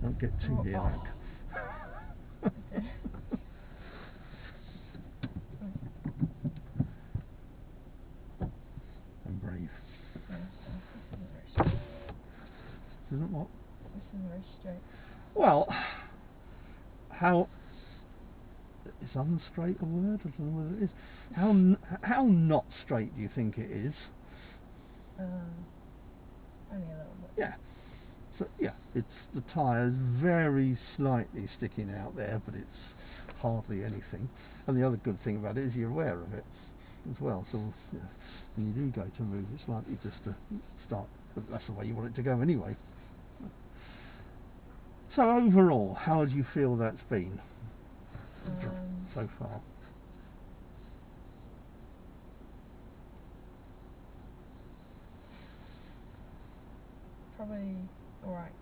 Don't get too near that. Okay. And breathe. Yeah, this isn't very straight. Isn't what? This isn't very straight. Well, how is unstraight a word? I don't know whether it is. How not straight do you think it is? Only a little bit. Yeah. So yeah, it's the tyre's very slightly sticking out there, but it's hardly anything. And the other good thing about it is you're aware of it as well. So yeah, when you do go to move, it's likely just to start. But that's the way you want it to go anyway. So overall, how do you feel that's been so far? Probably alright.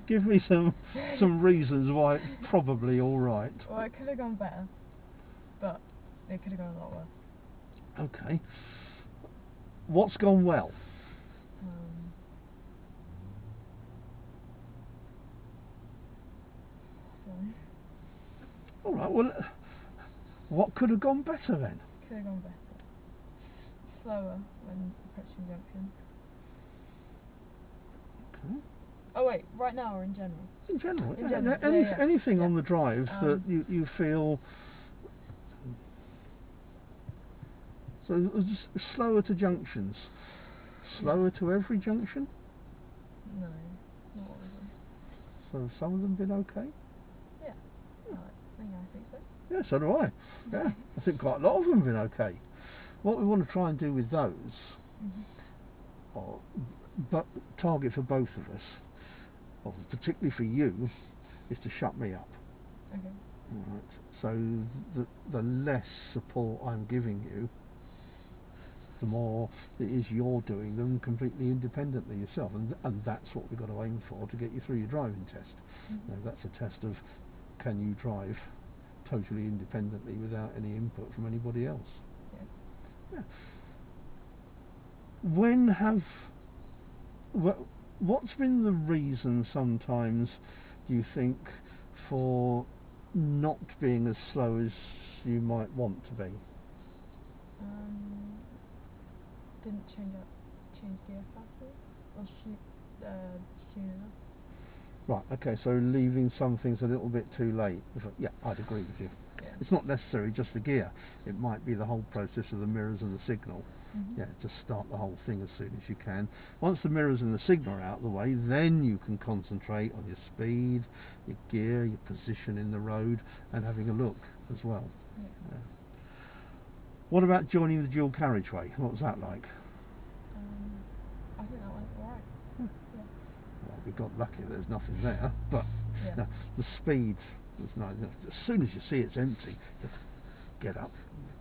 Give me some reasons why it's probably alright. Well, it could have gone better, but it could have gone a lot worse. Okay. What's gone well? Alright, well, what could have gone better then? Could have gone better. Slower when approaching junction. Okay. Oh wait, right now or in general? In general. In general. Yeah. Anything on the drive that you feel... So slower to junctions. Slower to every junction? No, not all of them. So have some of them been okay? Yeah. I think so. Yeah, so do I. Yeah, I think quite a lot of them have been okay. What we want to try and do with those, but target for both of us, or particularly for you, is to shut me up. Okay. Right. So the less support I'm giving you, the more it is you're doing them completely independently yourself, and that's what we've got to aim for to get you through your driving test. You know, that's a test of can you drive totally independently without any input from anybody else. Yeah. What's been the reason sometimes, do you think, for not being as slow as you might want to be? Didn't change gear fast enough, or soon enough. Right, okay, so leaving some things a little bit too late. Yeah, I'd agree with you. Yeah. It's not necessarily just the gear, it might be the whole process of the mirrors and the signal. Yeah, just start the whole thing as soon as you can. Once the mirrors and the signal are out of the way, then you can concentrate on your speed, your gear, your position in the road, and having a look as well. Yeah. What about joining the dual carriageway? What was that like? I think that went alright. Yeah. Well, we got lucky there's nothing there, but no, the speed was nice. As soon as you see it's empty, just get up,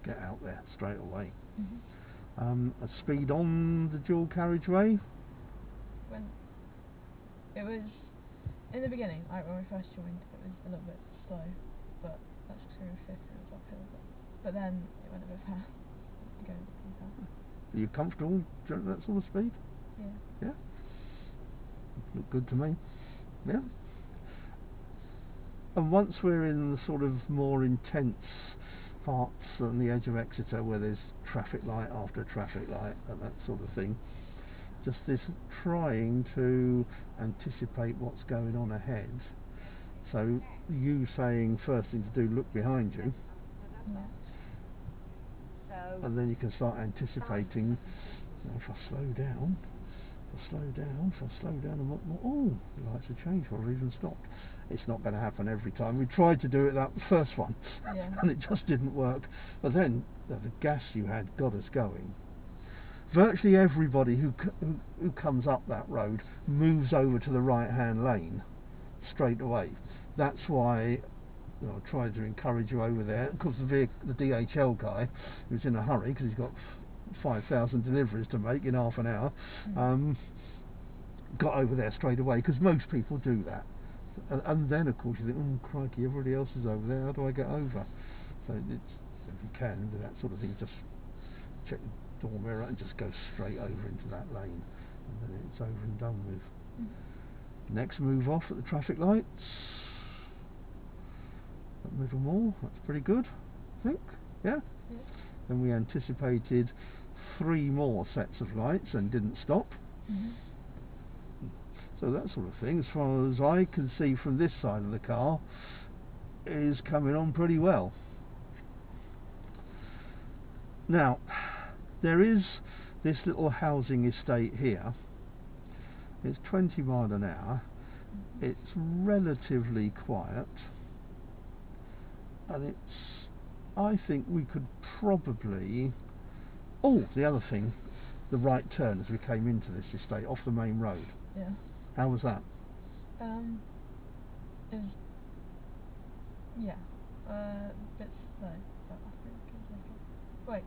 get out there straight away. A speed on the dual carriageway? When it was in the beginning, like when we first joined, it was a little bit slow, but that's because we were fifth and it was uphill. But then it went a bit fast, going a bit too fast. Are you comfortable at that sort of speed? Yeah. Yeah? Look good to me. Yeah. And once we're in the sort of more intense parts on the edge of Exeter where there's traffic light after traffic light and that sort of thing, just this trying to anticipate what's going on ahead. So you saying first thing to do, look behind you, and then you can start anticipating, you know, if I slow down, if I slow down and what more, oh, the lights have changed or even stopped. It's not going to happen every time. We tried to do it that first one and it just didn't work, but then the gas you had got us going. Virtually everybody who comes up that road moves over to the right hand lane straight away. That's why, you know, I tried to encourage you over there. Of course the DHL guy, who's in a hurry because he's got 5,000 deliveries to make in half an hour, got over there straight away, because most people do that. And then of course you think, oh crikey, everybody else is over there, how do I get over? So it's, if you can do that sort of thing, just check the door mirror and just go straight over into that lane. and then it's over and done with. Mm-hmm. Next, move off at the traffic lights. That middle more, that's pretty good, I think. Yeah? Yeah. Then we anticipated 3 more sets of lights and didn't stop. Mm-hmm. So that sort of thing, as far as I can see from this side of the car, is coming on pretty well. Now, there is this little housing estate here. It's 20 miles an hour. Mm-hmm. It's relatively quiet, and I think we could probably... Oh, the other thing, the right turn as we came into this estate off the main road. Yeah. How was that? It was, yeah, a bit slow, but I think it was okay. Wait,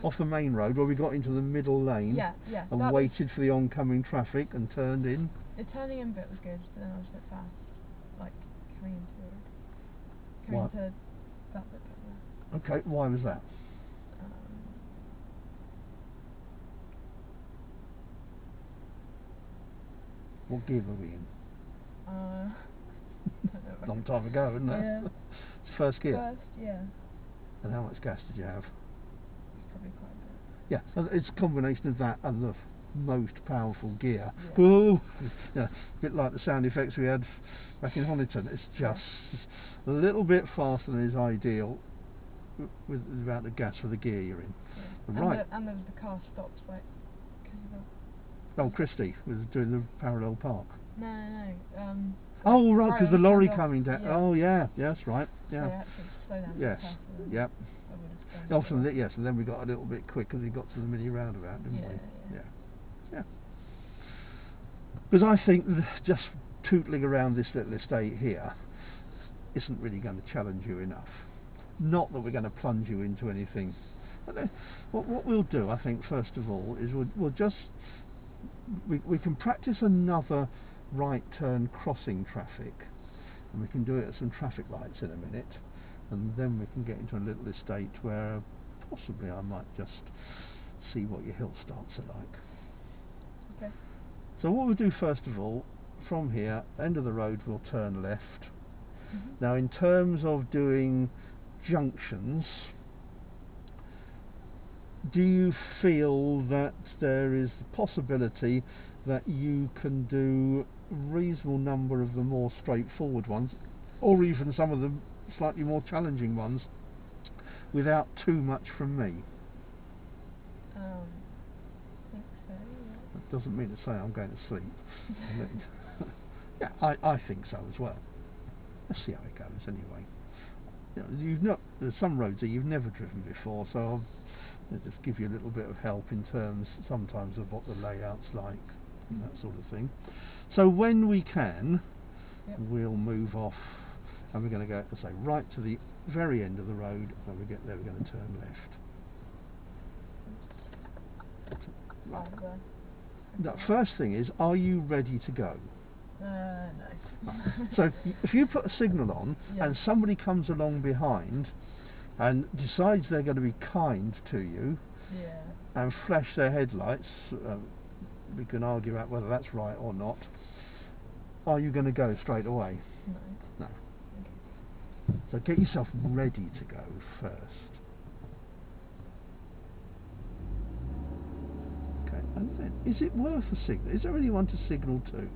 off the main road where we got into the middle lane. Yeah. And waited for the oncoming traffic and turned in. The turning in bit was good, but then I was a bit fast, like coming into the road. Coming What? into that bit there. Okay, why was that? What gear were we in? Don't know. Long time ago, isn't it? Yeah. It's first gear. First, yeah. And how much gas did you have? Probably quite a bit. Yeah, and it's a combination of that and the most powerful gear. Yeah. Ooh, yeah, a bit like the sound effects we had back in Honiton. It's just a little bit faster than is ideal with the amount of gas for the gear you're in. Yeah. Right. And the car stops like because of the... Oh, Christy was doing the parallel park. No. Oh, right, because the lorry off, coming down. yeah. Oh, yeah, yes, right, So yeah. I had to slow down. Yes, yep. I would have done. Often, yes, and then we got a little bit quick because we got to the mini roundabout, didn't we? Yeah. Because I think just tootling around this little estate here isn't really going to challenge you enough. Not that we're going to plunge you into anything. What we'll do, I think, first of all, is we'll just... We can practice another right turn crossing traffic, and we can do it at some traffic lights in a minute, and then we can get into a little estate where possibly I might just see what your hill starts are like. Okay. So what we'll do first of all, from here, end of the road, we'll turn left. Mm-hmm. Now in terms of doing junctions, do you feel that there is the possibility that you can do a reasonable number of the more straightforward ones, or even some of the slightly more challenging ones, without too much from me? I think so, yeah. That doesn't mean to say I'm going to sleep. Yeah, I think so as well. Let's see how it goes anyway. You know, there's some roads that you've never driven before, so I'll just give you a little bit of help in terms sometimes of what the layout's like and that sort of thing. So when we can, we'll move off, and we're going to go, say, right to the very end of the road. When we get there, we're going to turn left. Right. The first thing is, are you ready to go? No. So if you put a signal on and somebody comes along behind and decides they're going to be kind to you and flash their headlights, we can argue about whether that's right or not. Are you going to go straight away? No. Okay. So get yourself ready to go first. Okay, and then, is it worth a signal? Is there anyone to signal to?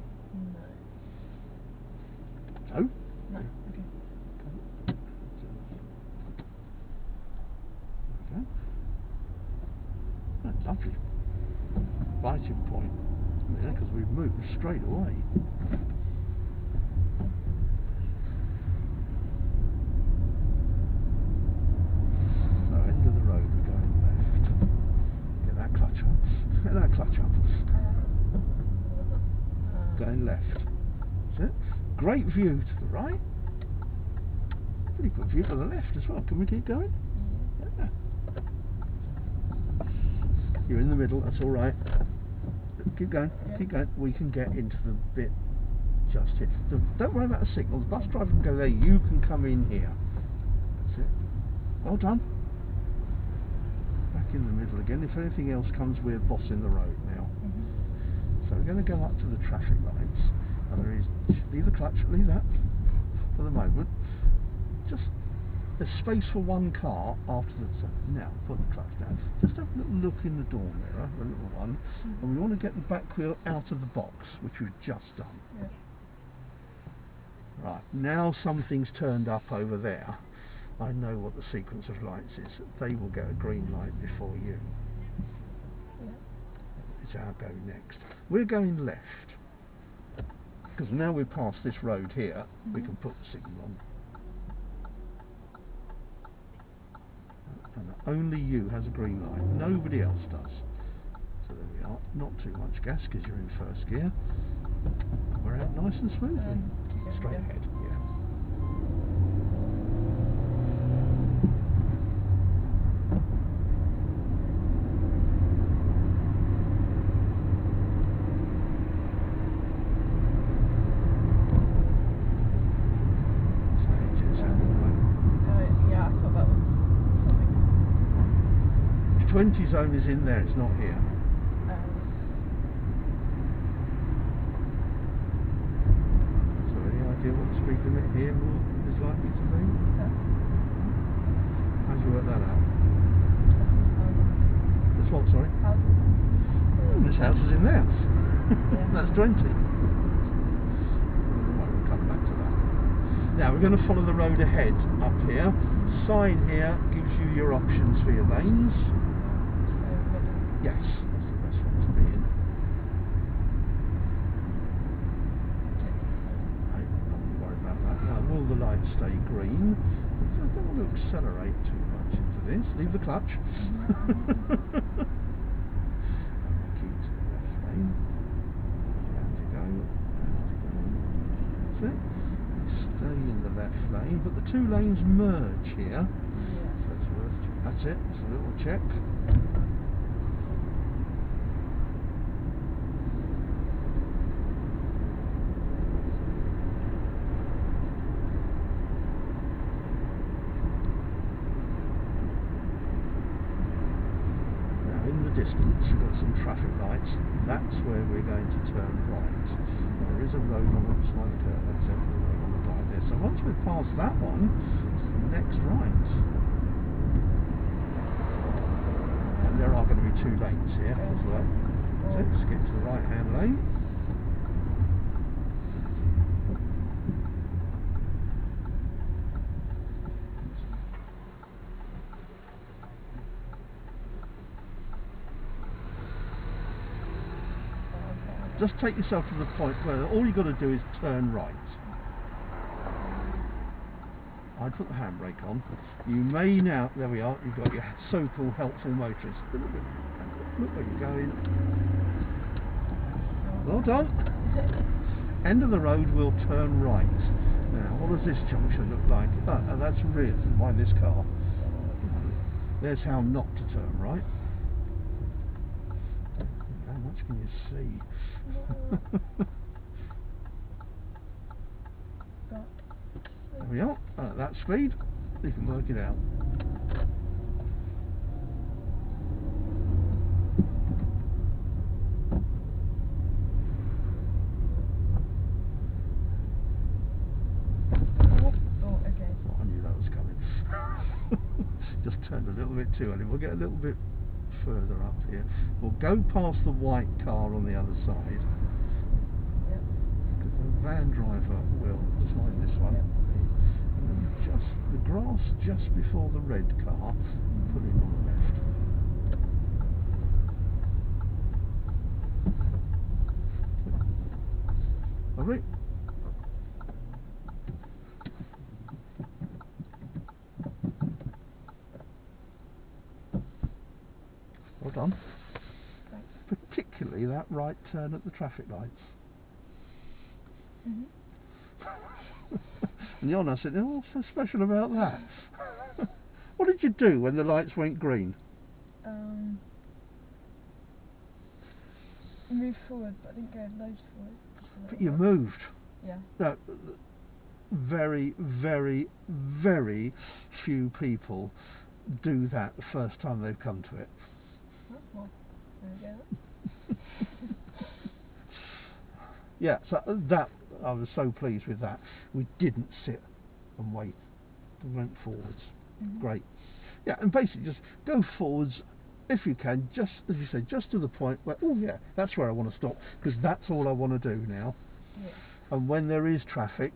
No? No? Okay. Okay. That's lovely. Biting point. Yeah, because we've moved straight away. So end of the road, we're going left. Get that clutch up. Get that clutch up. Going left. That's it. Great view to the right. Pretty good view to the left as well. Can we keep going? Yeah. You're in the middle, that's alright. Keep going, keep going. We can get into the bit just here. So don't worry about the signal. The bus driver can go there. You can come in here. That's it. Well done. Back in the middle again. If anything else comes, we're bossing the road now. going to go up to the traffic lights, and there is, leave the clutch, leave that for the moment. Just, there's space for one car after the, so now put the clutch down. Just have a little look in the door mirror, the little one, and we want to get the back wheel out of the box, which we've just done. Yeah. Right, now something's turned up over there. I know what the sequence of lights is. They will get a green light before you. Yeah. It's our go next. We're going left, because now we're past this road here, we can put the signal on. And only you has a green light, nobody else does. So there we are, not too much gas because you're in first gear. We're out nice and smoothly. Straight ahead, yeah. Yeah, I thought that was something. 20 zone is in there, it's not here. So any idea what the speed limit here is likely to be? No. How'd you work that out? This what, sorry? Houses. This house is in there. Yeah. That's 20. Right, we'll come back to that. Now we're going to follow the road ahead up here. Sign here gives you your options for your lanes. So middle. Yes, that's the best one to be in. I don't worry about that. Now, will the lights stay green? I don't want to accelerate too much into this. Leave the clutch. Key to the left lane. Round you go. Round you go. That's it. Stay in the left lane, but the two lanes merge here. So it's worth. That's it. It's a little check. Distance, you've got some traffic lights. That's where we're going to turn right. There is a road on the side of the curve. That's it, the road on the right there. So once we've passed that one, it's the next right. And there are going to be two lanes here as well. So let's get to the right hand lane. Just take yourself to the point where all you've got to do is turn right. I'd put the handbrake on. You may now, there we are, you've got your so-called helpful motorist. Look where you're going. Well done. End of the road, we'll turn right. Now, what does this junction look like? That's rear, mind this car. There's how not to turn right. How much can you see? There we are, at that speed, you can work it out. Oh, okay. Oh, I knew that was coming. Just turned a little bit too early. We'll get a little bit further up here. We'll go past the white car on the other side. Yep. Because the van driver will find this one. Yep. And then just the grass just before the red car, pull in on the left. Lovely. Well done. Thanks. Particularly that right turn at the traffic lights. And Jonna said, oh, what's so special about that? What did you do when the lights went green? Move forward, but I didn't go loads forward. But you moved. Yeah. No, very, very, very few people do that the first time they've come to it. Well, there we go. Yeah, so that, I was so pleased with that. We didn't sit and wait. We went forwards. Great. Yeah, and basically just go forwards if you can, just as you say, just to the point where, oh yeah, that's where I want to stop, because that's all I want to do now. Yeah. And when there is traffic,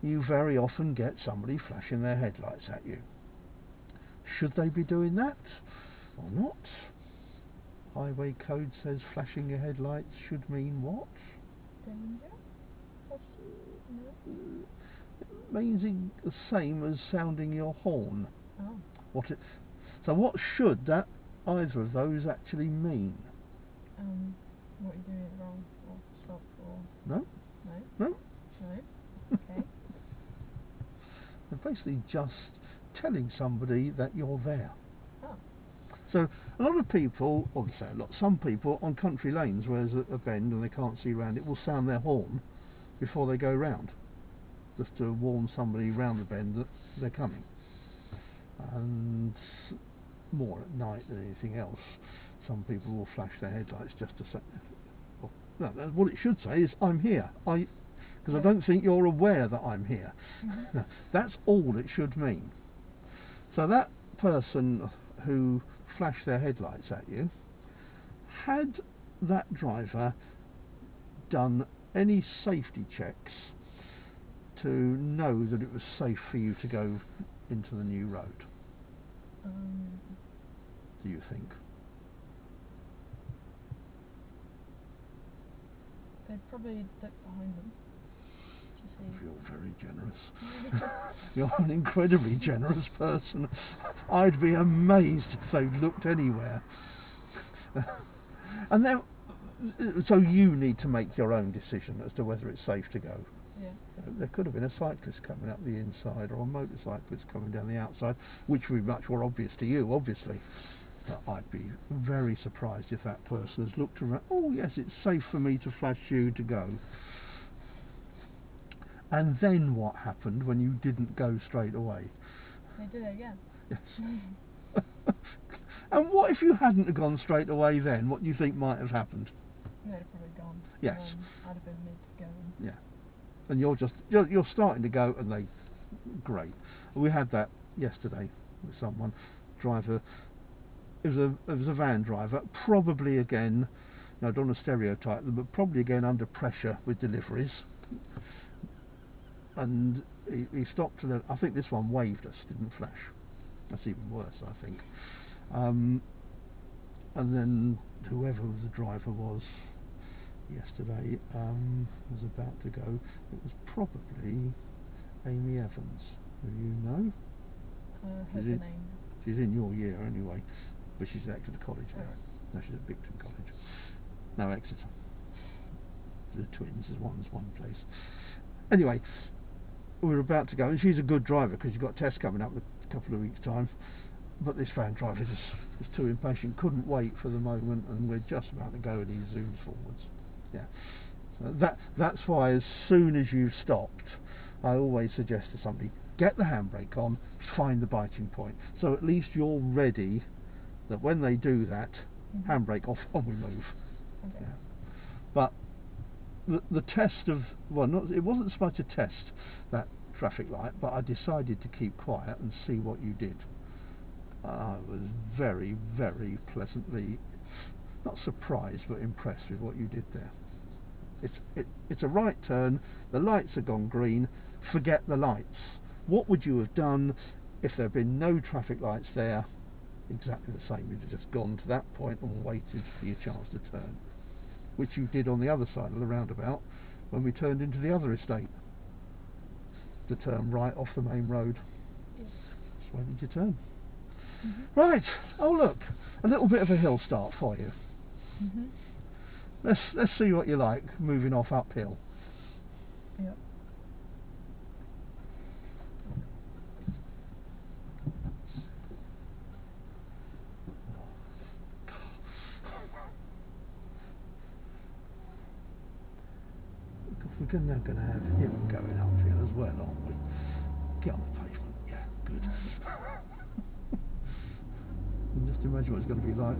you very often get somebody flashing their headlights at you. Should they be doing that or not? Highway code says flashing your headlights should mean what? Danger? No. It means the same as sounding your horn. Oh. So what should that either of those actually mean? What you're doing it wrong, or stop, or... No? No? No? No? Okay. They're basically just telling somebody that you're there. Oh. So a lot of people, or say a lot, some people on country lanes where there's a bend and they can't see round it, will sound their horn before they go round, just to warn somebody round the bend that they're coming. And more at night than anything else, some people will flash their headlights just to say, well, no, what it should say is I'm here, because I don't think you're aware that I'm here. No, that's all it should mean. So that person who flashed their headlights at you, had that driver done any safety checks to know that it was safe for you to go into the new road? Do you think? They'd probably look behind them to see. You're very generous. You're an incredibly generous person. I'd be amazed if they looked anywhere. And then, so you need to make your own decision as to whether it's safe to go. Yeah. There could have been a cyclist coming up the inside or a motorcyclist coming down the outside, which would be much more obvious to you, obviously. But I'd be very surprised if that person has looked around. Oh yes, it's safe for me to flash you to go. And then what happened when you didn't go straight away? They did it again. Yes. And what if you hadn't have gone straight away then? What do you think might have happened? They'd have probably gone. Yes. I'd have been mid going. Yeah. And you're starting to go, and great. We had that yesterday with someone, driver. It was a van driver, probably again. No, I don't want to stereotype them, but probably again under pressure with deliveries. And he stopped to I think this one waved us, didn't flash. That's even worse, I think. And then whoever the driver was yesterday was about to go. It was probably Amy Evans, who you know. She's in your year anyway, but she's at Exeter College now. No, she's at Bicton College. No, Exeter. The twins, one's one place. Anyway, we were about to go, and she's a good driver because she's got tests coming up in a couple of weeks' time. But this van driver just was too impatient, couldn't wait for the moment, and we're just about to go, and he zooms forwards. Yeah, so that's why as soon as you've stopped, I always suggest to somebody, get the handbrake on, find the biting point, so at least you're ready that when they do that, handbrake off, on we move. Okay. Yeah. But the test of, well, it wasn't so much a test, that traffic light, but I decided to keep quiet and see what you did. I was very, very pleasantly, not surprised, but impressed with what you did there. It's a right turn, the lights have gone green, forget the lights. What would you have done if there had been no traffic lights there? Exactly the same, you'd have just gone to that point and waited for your chance to turn, which you did on the other side of the roundabout when we turned into the other estate, to turn right off the main road. Yes. So where did you turn? Right, oh look, a little bit of a hill start for you. Let's see what you like moving off uphill. Yep. We're now going to have him going uphill as well, aren't we? Get on the pavement, yeah, good. And just imagine what it's going to be like.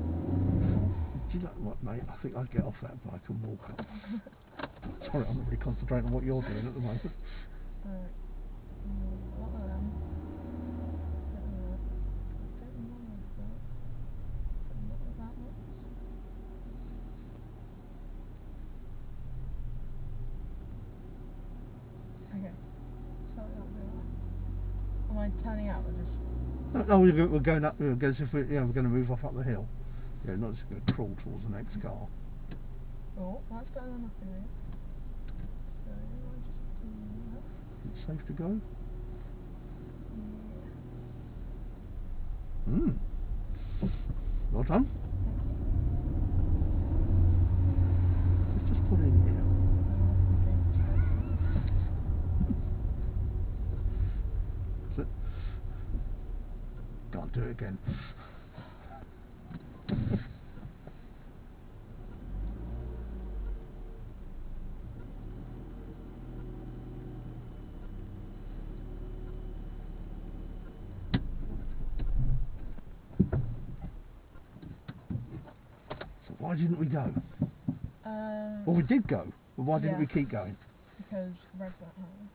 Do you know what, mate? I think I'd get off that bike and walk up. Sorry, I'm not really concentrating on what you're doing at the moment. Alright. A lot of them. Don't mind that. But not that much. Okay. So that'll be alright. Am I turning out or just... No, we're going up. We're going as if we're going to move off up the hill. Yeah, not just going to crawl towards the next car. Oh, that's better than nothing, right? So I'll just do that. It's safe to go. Yeah. Well done. Thank you. Just put it in here. Okay. That's it. Can't do it again. So why didn't we go? Well, we did go, but why didn't we keep going? Because red weren't home.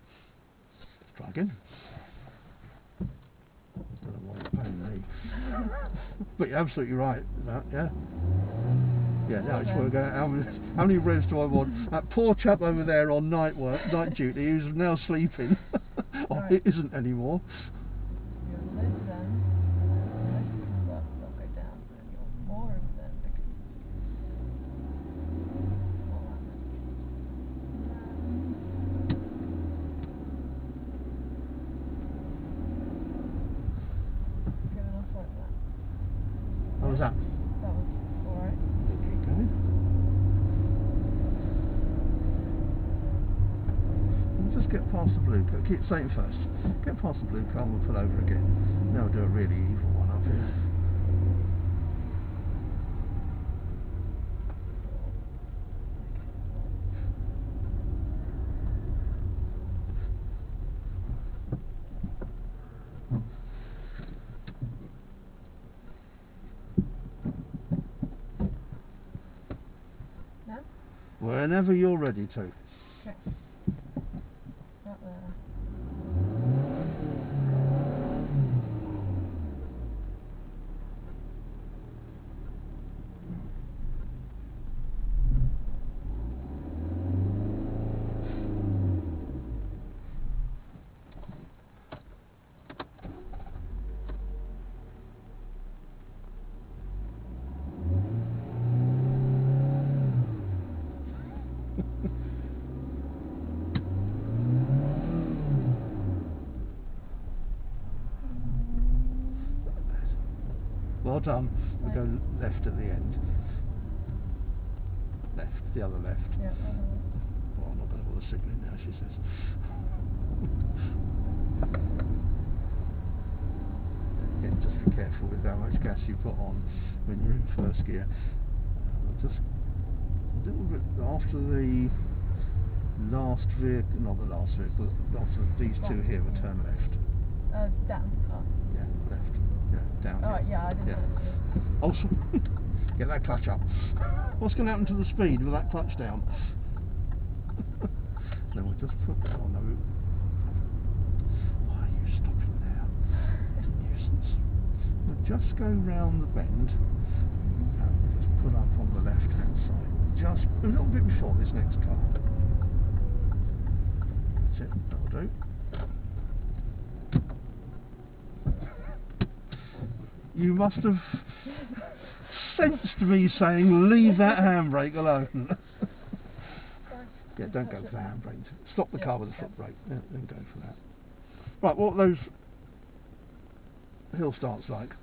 Try again. Don't know why you're paying me. But you're absolutely right. Yeah. Yeah, now it's working out how many revs do I want? That poor chap over there on night duty, who's now sleeping, or Right. it isn't anymore. You want loads of them, and then when most comes up, they'll go down, and then you want more of them because not that much. Good enough like that. How was that? That was alright. Keep going. We'll just get past the blue car. Keep saying first. Get past the blue car and we'll pull over again. Now we'll do a really evil one up here. Now? Whenever you're ready to. Okay. Right there. Well done. We go left at the end. Left, the other left. Yeah, Well, I'm not going to bother signalling now, she says. Again, just be careful with how much gas you put on when you're in first gear. Just a little bit after the last vehicle, not the last vehicle, after these two here, will turn left. down. Oh. Yeah, left. Yeah, down. Oh, yeah, I didn't know. Also, get that clutch up. What's going to happen to the speed with that clutch down? Then we'll just put. Oh no. Why are you stopping there? It's a nuisance. We'll just go round the bend and just put up on the left hand side. Just a little bit before this next car. That's it, that'll do. You must have sensed me saying, leave that handbrake alone. Yeah, don't go for the handbrake. Stop the car with the foot brake. Yeah, then go for that. Right, what are those hill starts like?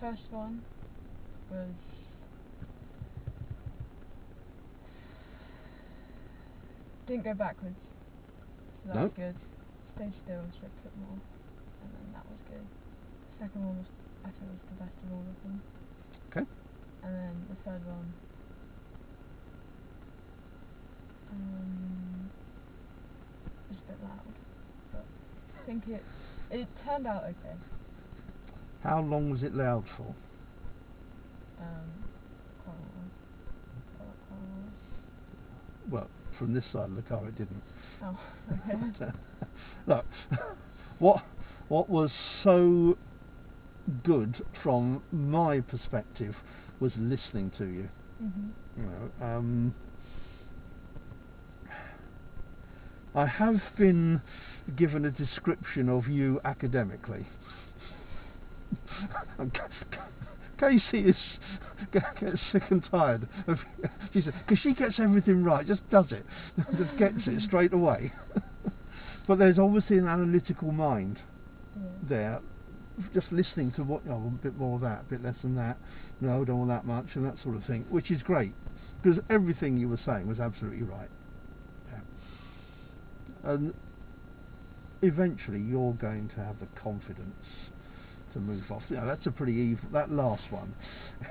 First one was didn't go backwards, so that was good. Stay still, so put more, and then that was good. Second one was, I think, was the best of all of them. Okay. And then the third one, was a bit loud, but I think it turned out okay. How long was it loud for? Quite a while. Well, from this side of the car it didn't. Oh, okay. Look, what was so good from my perspective was listening to you. Mm-hmm. You know, I have been given a description of you academically. Casey gets sick and tired of, she said, because she gets everything right, just does it, just gets it straight away. But there's obviously an analytical mind there, just listening to what, oh, a bit more of that, a bit less than that, no, don't want that much, and that sort of thing, which is great, because everything you were saying was absolutely right. Yeah. And eventually you're going to have the confidence to move off. You know, that's a pretty evil, that last one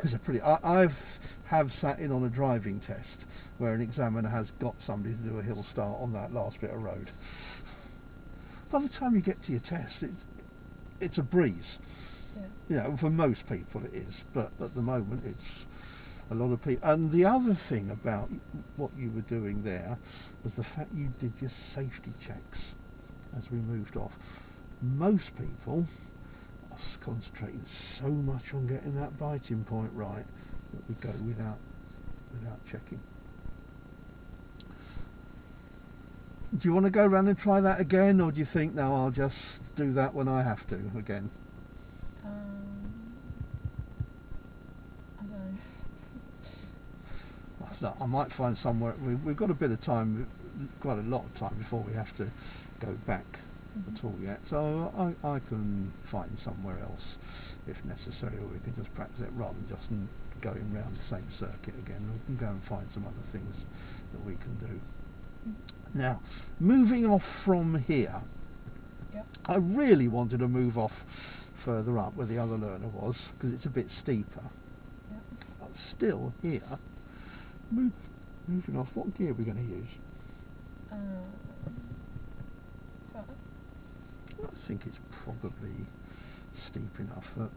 is a pretty, I have sat in on a driving test where an examiner has got somebody to do a hill start on that last bit of road. By the time you get to your test, it's a breeze. Yeah. You know, for most people it is, but at the moment it's a lot of people. And the other thing about what you were doing there was the fact you did your safety checks as we moved off. Most people are concentrating so much on getting that biting point right that we go without checking. Do you want to go around and try that again, or do you think, no, I'll just do that when I have to again? I don't know. No, I might find somewhere. We've got a bit of time, quite a lot of time before we have to go back at all yet. So I can find somewhere else if necessary, or we can just practice it rather than just going round the same circuit again. We can go and find some other things that we can do. Now, moving off from here, I really wanted to move off further up where the other learner was, because it's a bit steeper. But still here, moving off, what gear are we going to use? I think it's probably steep enough that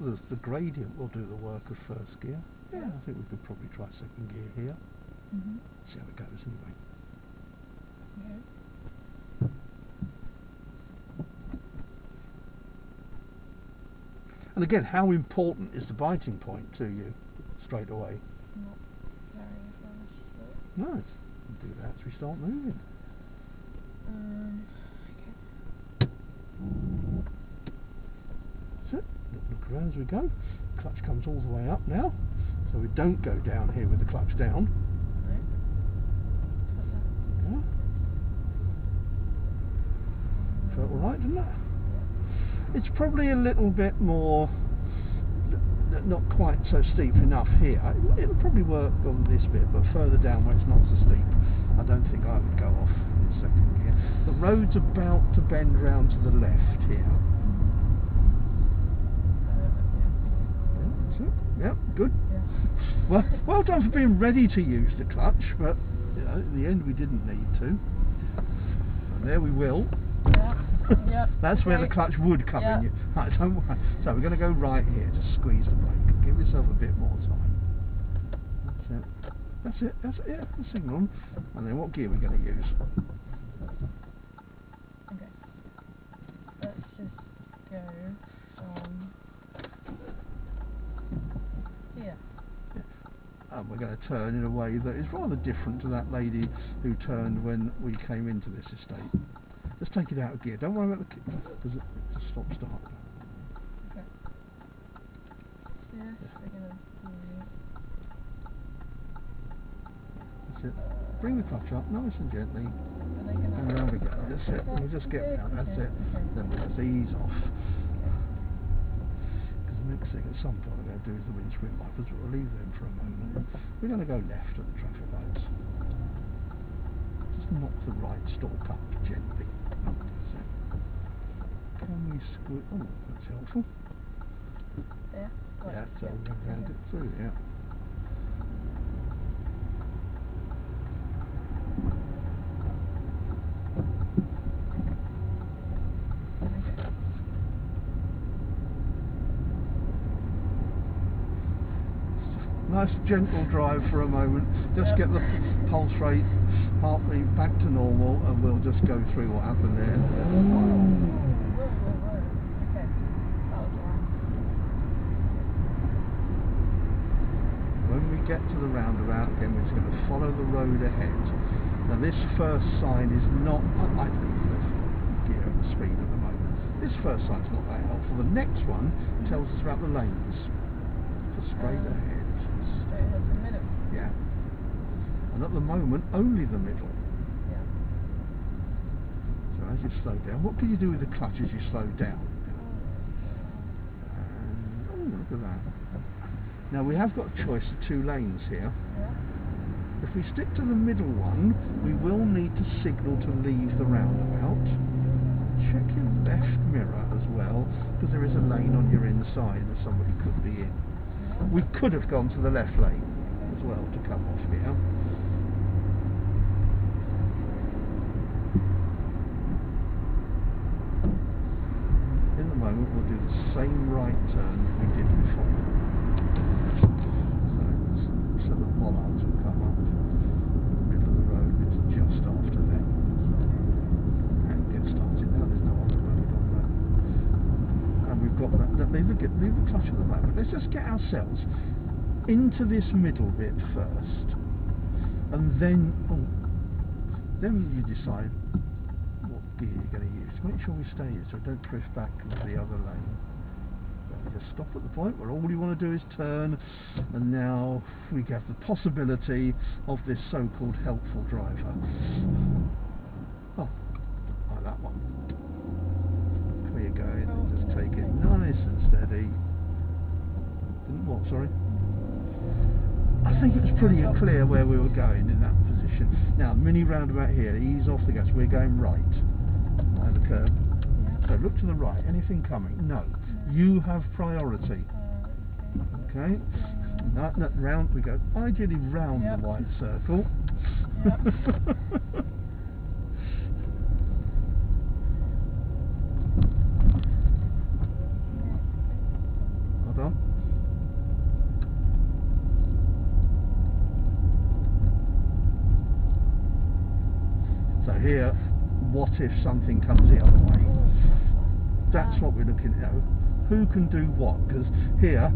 the gradient will do the work of first gear. Yeah, I think we could probably try second gear here. See how it goes anyway. And again, how important is the biting point to you straight away? Not very fast. No, we'll do that as we start moving. That's it. Look around as we go. Clutch comes all the way up now, so we don't go down here with the clutch down. Yeah. Felt alright, didn't it? It's probably a little bit more, not quite so steep enough here. It'll probably work on this bit, but further down where it's not so steep, I don't think I would go off in second gear. The road's about to bend round to the left here. Yeah, good. Well done for being ready to use the clutch, but you know, in the end we didn't need to. And there we will. That's where the clutch would come in. Right, don't worry. So we're going to go right here, just squeeze the brake. Give yourself a bit more time. That's it. Yeah, the signal. And then what gear are we going to use? Okay. Let's just go from here. And we're going to turn in a way that is rather different to that lady who turned when we came into this estate. Just take it out of gear. Don't worry about the kick, because it's a stop-start. Okay. Yes, we're going to do... That's it. Bring the clutch up, nice and gently. And around we go. That's it. We'll just get round. That's it. Then we'll just ease off. Because the next thing at some point we're going to do is the windscreen wipers, but we'll leave them for a moment. We're going to go left at the traffic lights. Just knock the right stalk up gently. Can we squeeze? Oh, that's helpful. Yeah? Yeah, so we're going to round it through, yeah. nice gentle drive for a moment. Just get the pulse rate, heartbeat back to normal, and we'll just go through what happened there. Okay, that was alright. When we get to the roundabout again, we're just going to follow the road ahead. Now this first sign is not, I leave the gear at the speed at the moment. This first sign's not that helpful. The next one tells us about the lanes for straight ahead. Straight ahead to the middle. Yeah. And at the moment, only the middle. Yeah. So as you slow down, what can you do with the clutch as you slow down? And, oh, look at that. Now we have got a choice of 2 lanes here. Yeah. If we stick to the middle one, we will need to signal to leave the roundabout. Check your left mirror as well, because there is a lane on your inside that somebody could be in. We could have gone to the left lane as well to come off here. In the moment we'll do the same right turn we did before. So the bollards will come up. The middle of the road is just after them. And get started now, there's no other road on there. And we've got that. Leave the clutch at the moment. Let's just get ourselves into this middle bit first. And then you decide what gear you're going to use. Make sure we stay here so don't drift back into the other lane. Just stop at the point where all you want to do is turn, and now we have the possibility of this so-called helpful driver. Oh, like that one. Where you going? Just take it nice and steady. What? Sorry. I think it was pretty clear where we were going in that position. Now, mini roundabout here. Ease off the gas. We're going right. By the curb. So look to the right. Anything coming? No. You have priority. Okay. No, round. We go ideally round the white circle. Hold on. So here, what if something comes the other way? That's what we're looking at. Who can do what? Because here,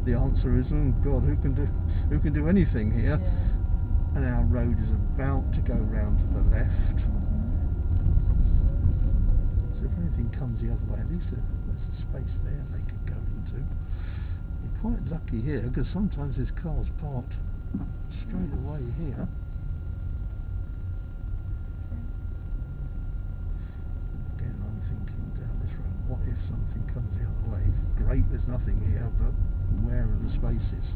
the answer is, oh God, who can do anything here? Yeah. And our road is about to go round to the left. So if anything comes the other way, at least there's a space there they could go into. You're quite lucky here, because sometimes there's cars parked straight away here. What if something comes the other way? Great, there's nothing here, but where are the spaces?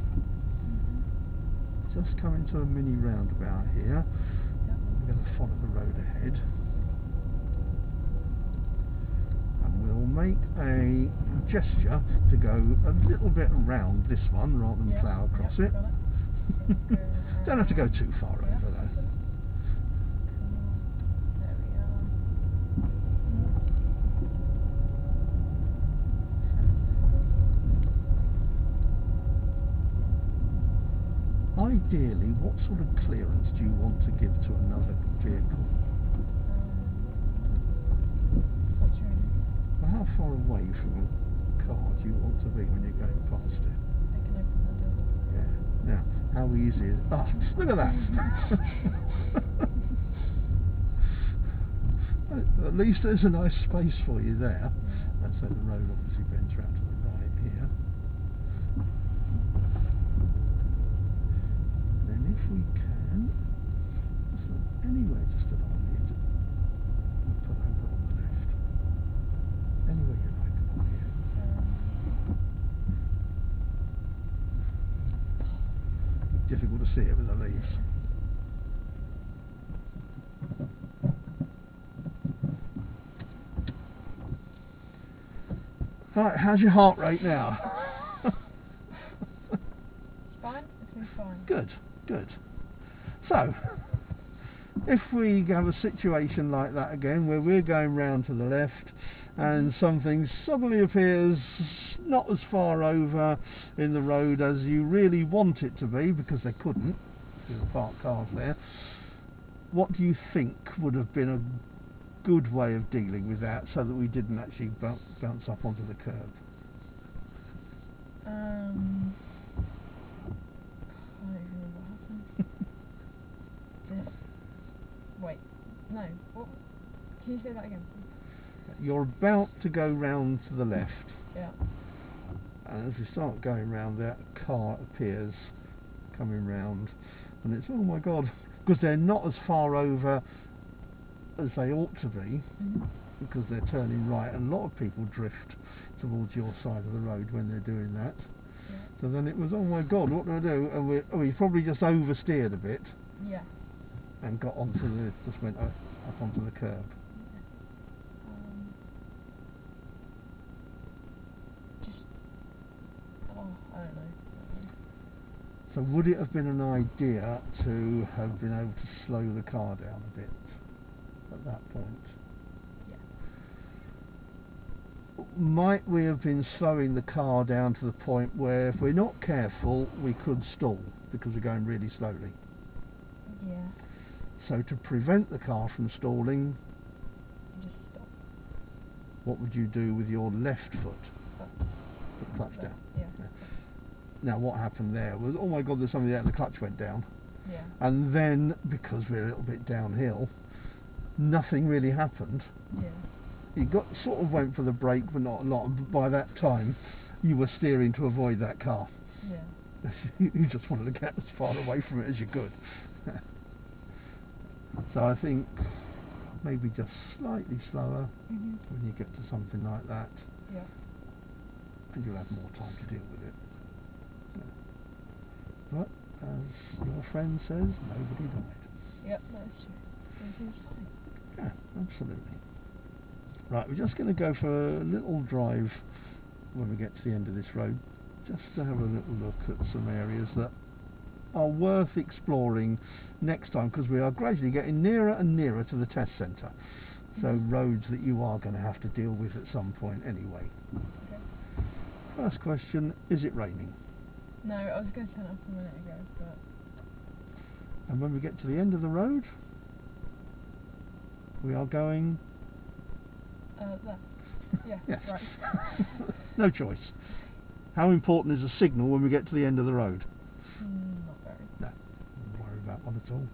Just coming to a mini roundabout here. We're going to follow the road ahead. And we'll make a gesture to go a little bit around this one rather than plough across it. Don't have to go too far over though. Ideally, what sort of clearance do you want to give to another vehicle? What do you mean? Well, how far away from a car do you want to be when you're going past it? I can open the door. Yeah. Now, how easy is it? Ah, look at that! At least there's a nice space for you there. And so the road obviously bends round to the right here. If we can, anywhere just along here, we'll put over on the left. Anywhere you like along here. Difficult to see it with the leaves. Right, how's your heart rate now? It's fine, it's been fine. Good. Good. So, if we have a situation like that again, where we're going round to the left and something suddenly appears not as far over in the road as you really want it to be, because they couldn't, because there were parked cars there. What do you think would have been a good way of dealing with that so that we didn't actually bounce up onto the curb? I can't even remember what happened. Just wait. No. What? Can you say that again, please? You're about to go round to the left, Yeah. and as we start going round, that car appears coming round, and it's, oh my god, because they're not as far over as they ought to be, because they're turning right, and a lot of people drift towards your side of the road when they're doing that. Yeah. So then it was, oh my god, what do I do? And we probably just oversteered a bit. Yeah. And got onto just went up onto the curb. I don't know. So would it have been an idea to have been able to slow the car down a bit at that point? Yeah. Might we have been slowing the car down to the point where, if we're not careful, we could stall because we're going really slowly? Yeah. So to prevent the car from stalling, You just stop. what would you do with your left foot? Put the clutch down. Yeah. Now what happened there was, oh my god, there's something there, and the clutch went down. Yeah. And then, because we're a little bit downhill, nothing really happened. Yeah. You sort of went for the brake, but not a lot. But by that time, you were steering to avoid that car. Yeah. You just wanted to get as far away from it as you could. So I think maybe just slightly slower when you get to something like that. Yeah. And you'll have more time to deal with it. But as your friend says, nobody died. Yep, that's true. Everything's fine. Yeah, absolutely. Right, we're just going to go for a little drive when we get to the end of this road, just to have a little look at some areas that are worth exploring next time, because we are gradually getting nearer and nearer to the test centre. So roads that you are going to have to deal with at some point anyway. Okay. First question, is it raining? No, I was going to turn it off a minute ago, but... And when we get to the end of the road, we are going... there. Yeah, yes. right. No choice. How important is a signal when we get to the end of the road? Not very. No, don't worry about one at all.